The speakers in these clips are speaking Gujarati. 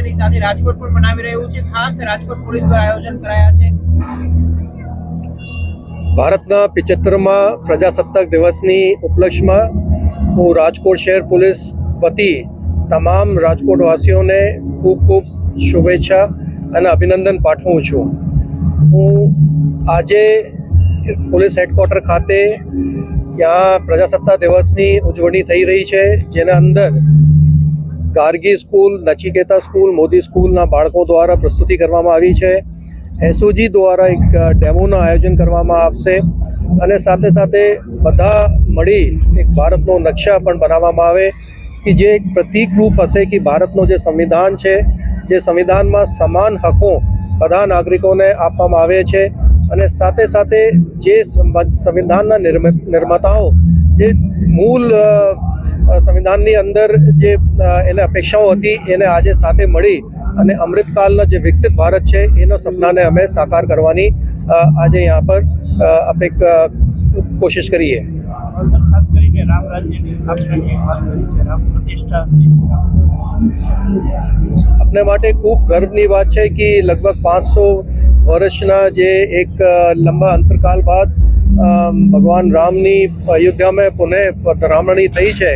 સેલિબ્રેશનની સાથે રાજકોટ પણ મનાવી રહ્યું છે. ખાસ રાજકોટ પોલીસ દ્વારા આયોજન કરાયા છે. ભારતના 75મા પ્રજાસત્તાક દિવસની ઉપલક્ષમાં હું રાજકોટ શહેર પોલીસ વતી તમામ રાજકોટવાસીઓને ખૂબ ખૂબ શુભેચ્છા અને અભિનંદન પાઠવું છું. હું આજે પોલીસ હેડક્વાર્ટર ખાતે ત્યાં પ્રજાસત્તાક દિવસની ઉજવણી થઈ રહી છે, જેના અંદર ગાર્ગી સ્કૂલ, નચિકેતા સ્કૂલ, મોદી સ્કૂલના બાળકો દ્વારા પ્રસ્તુતિ કરવામાં આવી છે. એસઓજી દ્વારા એક ડેમોનું આયોજન કરવામાં આવશે અને સાથે સાથે બધા મળી એક ભારતનો નકશા પણ બનાવવામાં આવે કે જે એક પ્રતીકરૂપ હશે કે ભારતનો જે સંવિધાન છે, જે સંવિધાનમાં સમાન હકો બધા નાગરિકોને આપવામાં આવે છે અને સાથે સાથે જે સંવિધાનના નિર્માતાઓ જે મૂળ સંવિધાનની અંદર જે એને અપેક્ષાઓ હતી એને આજે સાથે મળી અને અમૃતકાલના જે વિકસિત ભારત છે એનો સપનાને અમે સાકાર કરવાની આજે यहाँ पर કોશિશ કરીએ. ખાસ કરીને રામ રાજ્યની સ્થાપનાની વાત કરી છે, રામ પ્રતિષ્ઠા થઈ છે. अपने માટે ખૂબ ગર્વની વાત છે કે લગભગ 500 વર્ષના જે એક લંબા અંતરકાલ બાદ ભગવાન રામની અયોધ્યામાં પુનઃ પધરામણી થઈ છે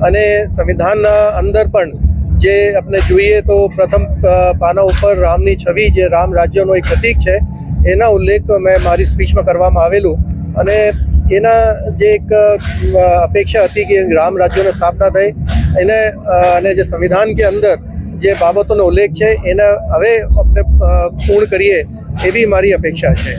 અને સંવિધાનના અંદર પણ જે આપણે જોઈએ તો પ્રથમ પાના ઉપર રામની છબી જે રામ રાજ્યનો એક પ્રતીક છે એના ઉલ્લેખ મેં મારી સ્પીચમાં કરવામાં આવેલું અને એના જે એક અપેક્ષા હતી કે રામ રાજ્યની સ્થાપના થઈ એને અને જે સંવિધાન કે અંદર જે બાબતોનો ઉલ્લેખ છે એને હવે આપણે પૂર્ણ કરીએ એવી મારી અપેક્ષા છે.